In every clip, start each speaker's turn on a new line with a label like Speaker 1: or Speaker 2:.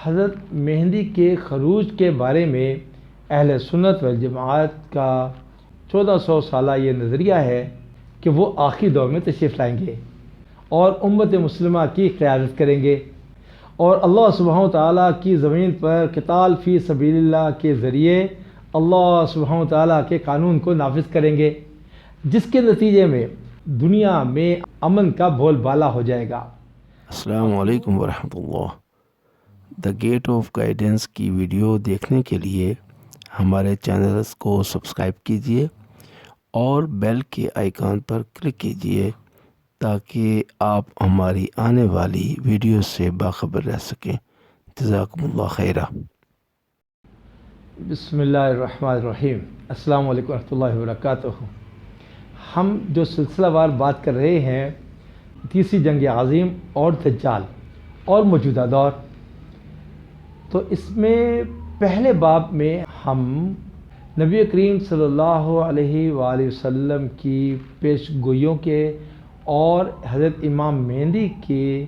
Speaker 1: حضرت مہدی کے خروج کے بارے میں اہل سنت والجماعت کا 1400 سالہ یہ نظریہ ہے کہ وہ آخری دور میں تشریف لائیں گے اور امت مسلمہ کی قیادت کریں گے اور اللہ سبحانہ وتعالیٰ کی زمین پر قتال فی سبیل اللہ کے ذریعے اللہ سبحانہ وتعالیٰ کے قانون کو نافذ کریں گے، جس کے نتیجے میں دنیا میں امن کا بول بالا ہو جائے گا۔
Speaker 2: السلام علیکم ورحمۃ اللہ۔ دا گیٹ آف گائیڈنس کی ویڈیو دیکھنے کے لیے ہمارے چینلز کو سبسکرائب کیجیے اور بیل کے آئیکن پر کلک کیجیے تاکہ آپ ہماری آنے والی ویڈیو سے باخبر رہ سکیں۔ جزاکم اللہ خیرہ۔
Speaker 1: بسم اللہ الرحمن الرحیم۔ السلام علیکم ورحمۃ اللہ وبرکاتہ۔ ہم جو سلسلہ وار بات کر رہے ہیں تیسری جنگ عظیم اور دجال اور موجودہ دور، تو اس میں پہلے باب میں ہم نبی کریم صلی اللہ علیہ وآلہ وسلم کی پیش گوئیوں کے اور حضرت امام مہدی کے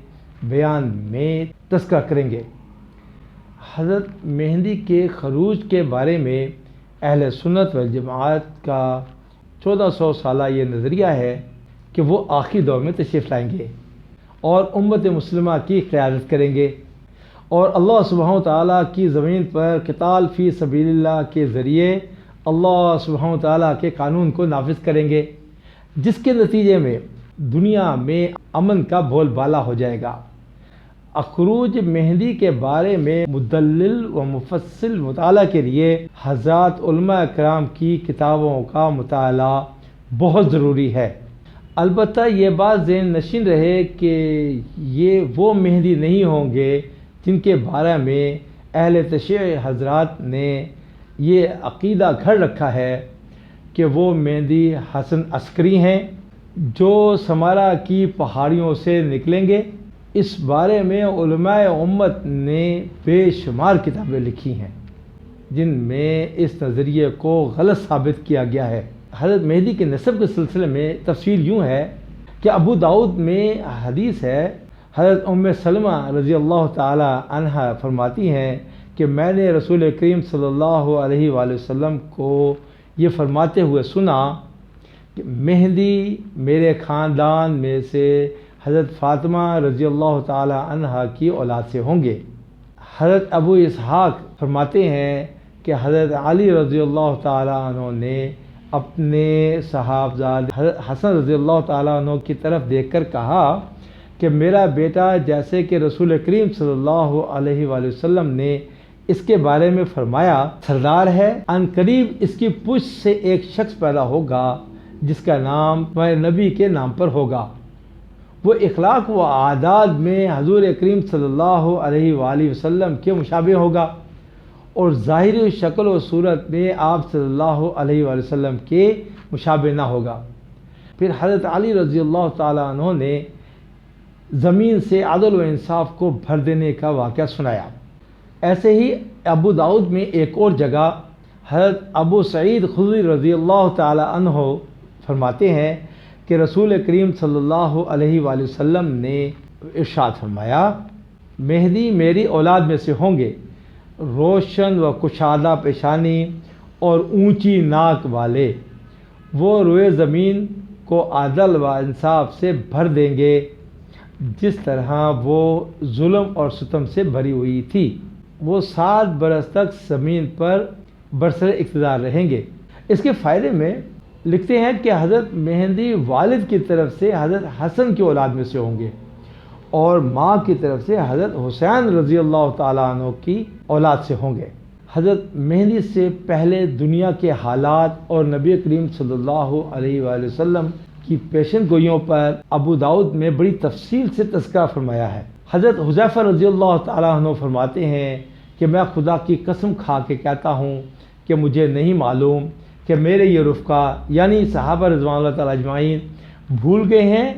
Speaker 1: بیان میں تذکرہ کریں گے۔ حضرت مہدی کے خروج کے بارے میں اہل سنت والجماعت کا 1400 سالہ یہ نظریہ ہے کہ وہ آخری دور میں تشریف لائیں گے اور امت مسلمہ کی قیادت کریں گے اور اللہ سبحانہ وتعالیٰ کی زمین پر قتال فی سبیل اللہ کے ذریعے اللہ سبحانہ وتعالیٰ کے قانون کو نافذ کریں گے، جس کے نتیجے میں دنیا میں امن کا بول بالا ہو جائے گا۔ خروج مہدی کے بارے میں مدلل و مفصل مطالعہ کے لیے حضرات علماء کرام کی کتابوں کا مطالعہ بہت ضروری ہے۔ البتہ یہ بات ذہن نشین رہے کہ یہ وہ مہدی نہیں ہوں گے جن کے بارے میں اہل تشیع حضرات نے یہ عقیدہ گھڑ رکھا ہے کہ وہ مہدی حسن عسکری ہیں جو سمارا کی پہاڑیوں سے نکلیں گے۔ اس بارے میں علماء امت نے بے شمار کتابیں لکھی ہیں جن میں اس نظریے کو غلط ثابت کیا گیا ہے۔ حضرت مہدی کے نسب کے سلسلے میں تفصیل یوں ہے کہ ابو داؤد میں حدیث ہے، حضرت سلمہ رضی اللہ تعالی عنہ فرماتی ہیں کہ میں نے رسول کریم صلی اللہ علیہ وآلہ وسلم کو یہ فرماتے ہوئے سنا کہ مہدی میرے خاندان میں سے حضرت فاطمہ رضی اللہ تعالی عنہ کی اولاد سے ہوں گے۔ حضرت ابو اسحاق فرماتے ہیں کہ حضرت علی رضی اللہ تعالی عنہ نے اپنے صاحبزاد حضرت حسن رضی اللہ تعالی عنہ کی طرف دیکھ کر کہا کہ میرا بیٹا جیسے کہ رسول کریم صلی اللہ علیہ وآلہ وسلم نے اس کے بارے میں فرمایا سردار ہے، ان قریب اس کی پشت سے ایک شخص پیدا ہوگا جس کا نام نبی کے نام پر ہوگا، وہ اخلاق و عادات میں حضور کریم صلی اللہ علیہ وآلہ وسلم کے مشابہ ہوگا اور ظاہری شکل و صورت میں آپ صلی اللہ علیہ وآلہ وسلم کے مشابہ نہ ہوگا۔ پھر حضرت علی رضی اللہ تعالیٰ عنہ نے زمین سے عدل و انصاف کو بھر دینے کا واقعہ سنایا۔ ایسے ہی ابو داؤد میں ایک اور جگہ حضرت ابو سعید خدری رضی اللہ تعالی عنہ فرماتے ہیں کہ رسول کریم صلی اللہ علیہ وآلہ وسلم نے ارشاد فرمایا مہدی میری اولاد میں سے ہوں گے، روشن و کشادہ پیشانی اور اونچی ناک والے، وہ روئے زمین کو عدل و انصاف سے بھر دیں گے جس طرح وہ ظلم اور ستم سے بھری ہوئی تھی، وہ 7 برس تک زمین پر برسر اقتدار رہیں گے۔ اس کے فائدے میں لکھتے ہیں کہ حضرت مہدی والد کی طرف سے حضرت حسن کی اولاد میں سے ہوں گے اور ماں کی طرف سے حضرت حسین رضی اللہ تعالیٰ عنہ کی اولاد سے ہوں گے۔ حضرت مہدی سے پہلے دنیا کے حالات اور نبی کریم صلی اللہ علیہ وآلہ وسلم کی پیشن گوئیوں پر ابو داؤد میں بڑی تفصیل سے تذکرہ فرمایا ہے۔ حضرت حذیفہ رضی اللہ تعالیٰ عنہ فرماتے ہیں کہ میں خدا کی قسم کھا کے کہتا ہوں کہ مجھے نہیں معلوم کہ میرے یہ رفقا یعنی صحابہ رضوان اللہ تعالیٰ اجمعین بھول گئے ہیں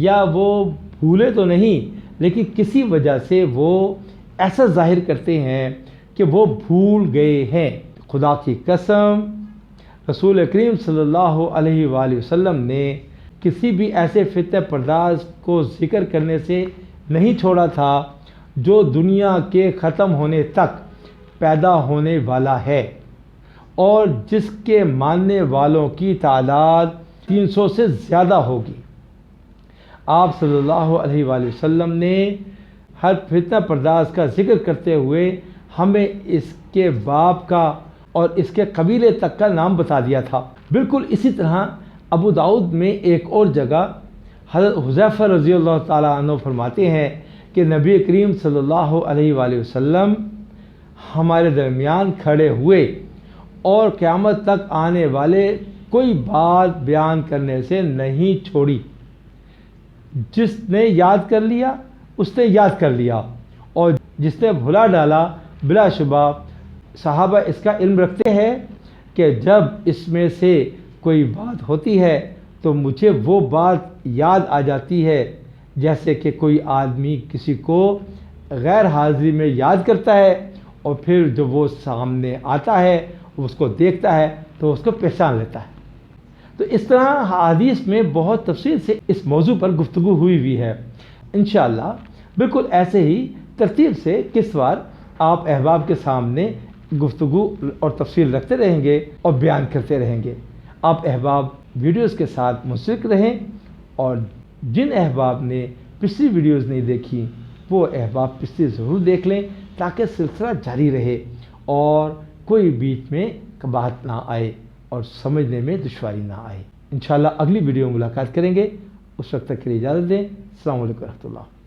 Speaker 1: یا وہ بھولے تو نہیں لیکن کسی وجہ سے وہ ایسا ظاہر کرتے ہیں کہ وہ بھول گئے ہیں۔ خدا کی قسم رسول کریم صلی اللہ علیہ وآلہ وسلم نے کسی بھی ایسے فتنہ پرداز کو ذکر کرنے سے نہیں چھوڑا تھا جو دنیا کے ختم ہونے تک پیدا ہونے والا ہے اور جس کے ماننے والوں کی تعداد 300 سے زیادہ ہوگی۔ آپ صلی اللہ علیہ وآلہ وسلم نے ہر فتنہ پرداز کا ذکر کرتے ہوئے ہمیں اس کے باپ کا اور اس کے قبیلے تک کا نام بتا دیا تھا۔ بالکل اسی طرح ابو داؤد میں ایک اور جگہ حضرت حذیفہ رضی اللہ تعالیٰ عنہ فرماتے ہیں کہ نبی کریم صلی اللہ علیہ وآلہ وسلم ہمارے درمیان کھڑے ہوئے اور قیامت تک آنے والے کوئی بات بیان کرنے سے نہیں چھوڑی۔ جس نے یاد کر لیا اس نے یاد کر لیا، اور جس نے بھلا ڈالا بلا شبہ صحابہ اس کا علم رکھتے ہیں کہ جب اس میں سے کوئی بات ہوتی ہے تو مجھے وہ بات یاد آ جاتی ہے، جیسے کہ کوئی آدمی کسی کو غیر حاضری میں یاد کرتا ہے اور پھر جب وہ سامنے آتا ہے اس کو دیکھتا ہے تو اس کو پہچان لیتا ہے۔ تو اس طرح حدیث میں بہت تفصیل سے اس موضوع پر گفتگو ہوئی ہے۔ انشاءاللہ بالکل ایسے ہی ترتیب سے کس بار آپ احباب کے سامنے گفتگو اور تفصیل رکھتے رہیں گے اور بیان کرتے رہیں گے۔ آپ احباب ویڈیوز کے ساتھ منسلک رہیں، اور جن احباب نے پچھلی ویڈیوز نہیں دیکھی وہ احباب پچھلی ضرور دیکھ لیں تاکہ سلسلہ جاری رہے اور کوئی بیچ میں بات نہ آئے اور سمجھنے میں دشواری نہ آئے۔ انشاءاللہ اگلی ویڈیو میں ملاقات کریں گے، اس وقت تک کے لیے اجازت دیں۔ السلام علیکم ورحمۃ اللہ۔